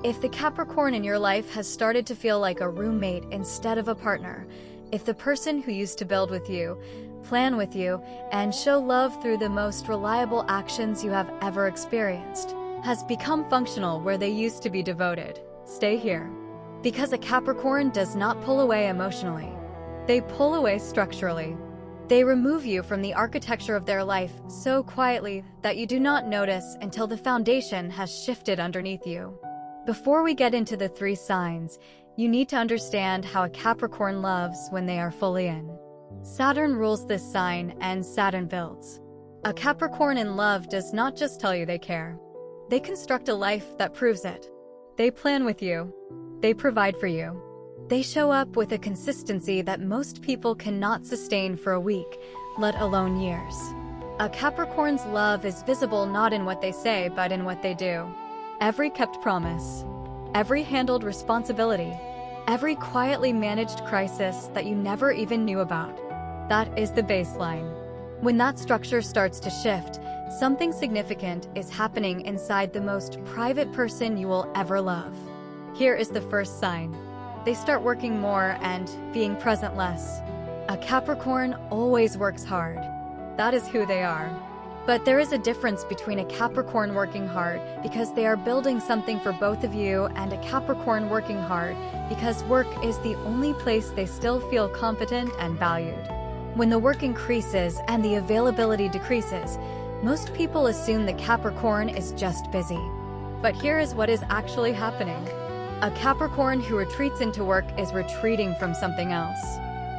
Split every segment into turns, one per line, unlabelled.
If the Capricorn in your life has started to feel like a roommate instead of a partner, if the person who used to build with you, plan with you, and show love through the most reliable actions you have ever experienced, has become functional where they used to be devoted, stay here. Because a Capricorn does not pull away emotionally. They pull away structurally. They remove you from the architecture of their life so quietly that you do not notice until the foundation has shifted underneath you. Before we get into the 3 signs, you need to understand how a Capricorn loves when they are fully in. Saturn rules this sign, and Saturn builds. A Capricorn in love does not just tell you they care. They construct a life that proves it. They plan with you. They provide for you. They show up with a consistency that most people cannot sustain for a week, let alone years. A Capricorn's love is visible not in what they say, but in what they do. Every kept promise, every handled responsibility, every quietly managed crisis that you never even knew about. That is the baseline. When that structure starts to shift, something significant is happening inside the most private person you will ever love. Here is the first sign. They start working more and being present less. A Capricorn always works hard. That is who they are. But there is a difference between a Capricorn working hard because they are building something for both of you and a Capricorn working hard because work is the only place they still feel competent and valued. When the work increases and the availability decreases, most people assume the Capricorn is just busy. But here is what is actually happening. A Capricorn who retreats into work is retreating from something else.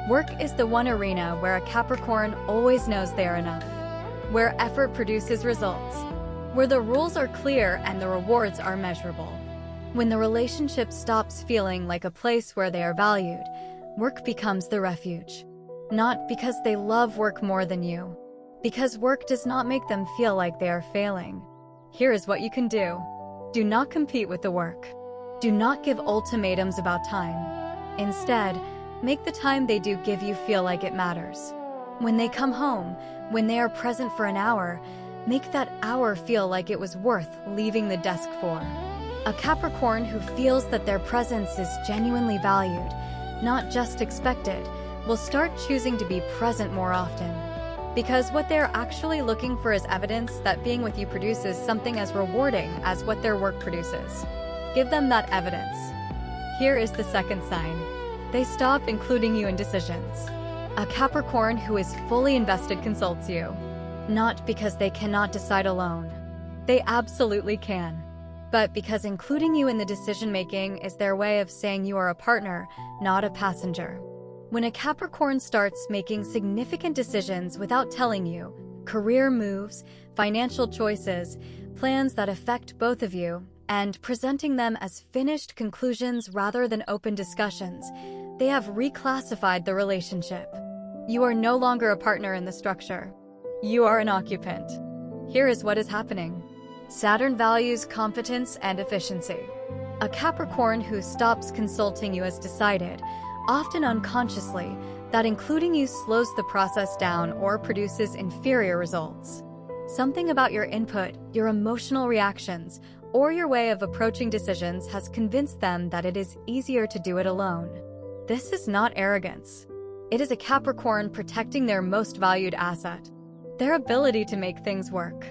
Work is the one arena where a Capricorn always knows they are enough, where effort produces results, where the rules are clear and the rewards are measurable. When the relationship stops feeling like a place where they are valued, work becomes the refuge. Not because they love work more than you, because work does not make them feel like they are failing. Here is what you can do. Do not compete with the work. Do not give ultimatums about time. Instead, make the time they do give you feel like it matters. When they come home, when they are present for an hour, make that hour feel like it was worth leaving the desk for. A Capricorn who feels that their presence is genuinely valued, not just expected, will start choosing to be present more often. Because what they're actually looking for is evidence that being with you produces something as rewarding as what their work produces. Give them that evidence. Here is the second sign. They stop including you in decisions. A Capricorn who is fully invested consults you. Not because they cannot decide alone. They absolutely can. But because including you in the decision-making is their way of saying you are a partner, not a passenger. When a Capricorn starts making significant decisions without telling you, career moves, financial choices, plans that affect both of you, and presenting them as finished conclusions rather than open discussions, they have reclassified the relationship. You are no longer a partner in the structure. You are an occupant. Here is what is happening. Saturn values competence and efficiency. A Capricorn who stops consulting you has decided, often unconsciously, that including you slows the process down or produces inferior results. Something about your input, your emotional reactions, or your way of approaching decisions has convinced them that it is easier to do it alone. This is not arrogance. It is a Capricorn protecting their most valued asset, their ability to make things work.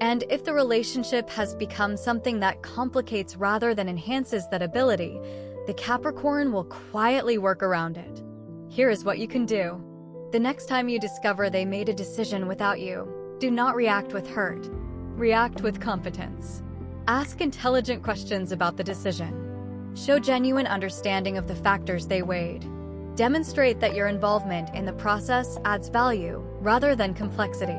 And if the relationship has become something that complicates rather than enhances that ability, the Capricorn will quietly work around it. Here is what you can do. The next time you discover they made a decision without you, do not react with hurt. React with competence. Ask intelligent questions about the decision. Show genuine understanding of the factors they weighed. Demonstrate that your involvement in the process adds value rather than complexity.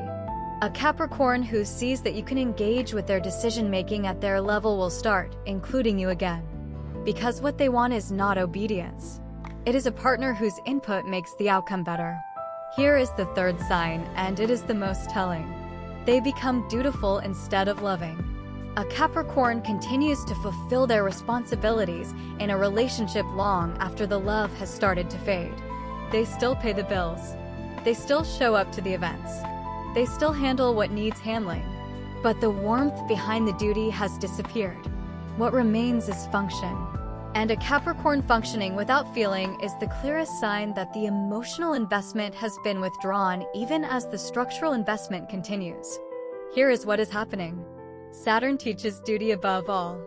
A Capricorn who sees that you can engage with their decision-making at their level will start including you again. Because what they want is not obedience. It is a partner whose input makes the outcome better. Here is the third sign, and it is the most telling. They become dutiful instead of loving. A Capricorn continues to fulfill their responsibilities in a relationship long after the love has started to fade. They still pay the bills. They still show up to the events. They still handle what needs handling. But the warmth behind the duty has disappeared. What remains is function. And a Capricorn functioning without feeling is the clearest sign that the emotional investment has been withdrawn even as the structural investment continues. Here is what is happening. Saturn teaches duty above all.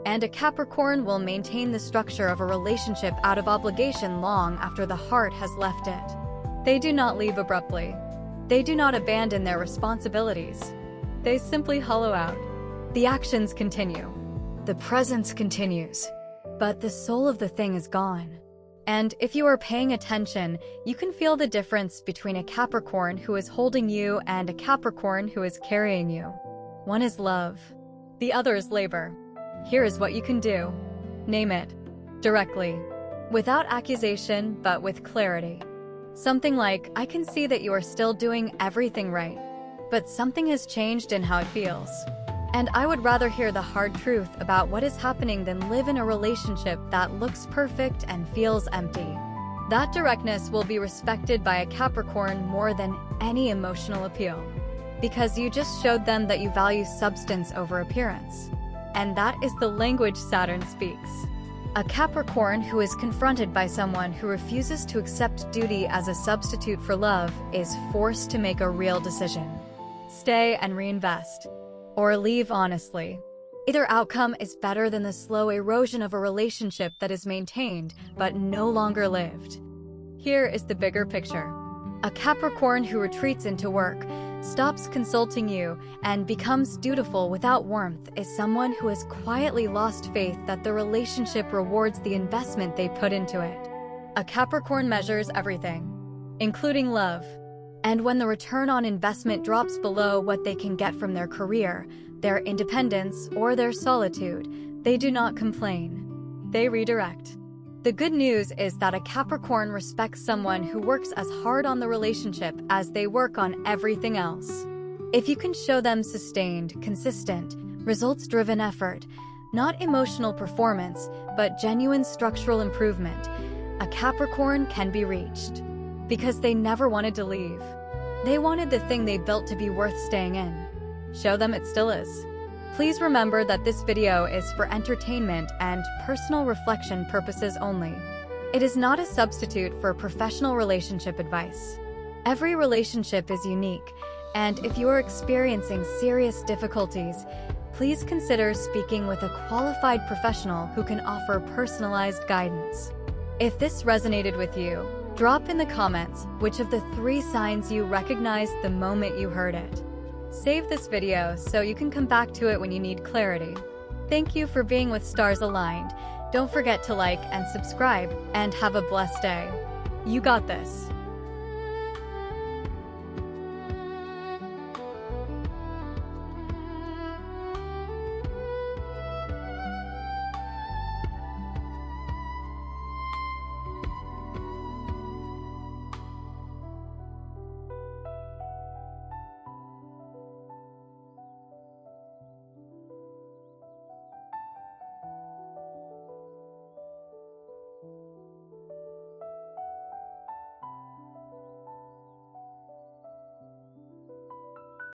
And a Capricorn will maintain the structure of a relationship out of obligation long after the heart has left it. They do not leave abruptly. They do not abandon their responsibilities. They simply hollow out. The actions continue. The presence continues. But the soul of the thing is gone. And if you are paying attention, you can feel the difference between a Capricorn who is holding you and a Capricorn who is carrying you. One is love. The other is labor. Here is what you can do. Name it. Directly. Without accusation, but with clarity. Something like, I can see that you are still doing everything right, but something has changed in how it feels. And I would rather hear the hard truth about what is happening than live in a relationship that looks perfect and feels empty. That directness will be respected by a Capricorn more than any emotional appeal. Because you just showed them that you value substance over appearance. And that is the language Saturn speaks. A Capricorn who is confronted by someone who refuses to accept duty as a substitute for love is forced to make a real decision. Stay and reinvest. Or leave honestly. Either outcome is better than the slow erosion of a relationship that is maintained but no longer lived. Here is the bigger picture. A Capricorn who retreats into work, stops consulting you, and becomes dutiful without warmth is someone who has quietly lost faith that the relationship rewards the investment they put into it. A Capricorn measures everything, including love. And when the return on investment drops below what they can get from their career, their independence, or their solitude, they do not complain. They redirect. The good news is that a Capricorn respects someone who works as hard on the relationship as they work on everything else. If you can show them sustained, consistent, results-driven effort, not emotional performance, but genuine structural improvement, a Capricorn can be reached. Because they never wanted to leave. They wanted the thing they built to be worth staying in. Show them it still is. Please remember that this video is for entertainment and personal reflection purposes only. It is not a substitute for professional relationship advice. Every relationship is unique, and if you are experiencing serious difficulties, please consider speaking with a qualified professional who can offer personalized guidance. If this resonated with you, drop in the comments which of the 3 signs you recognized the moment you heard it. Save this video so you can come back to it when you need clarity. Thank you for being with Stars Aligned. Don't forget to like and subscribe, and have a blessed day. You got this.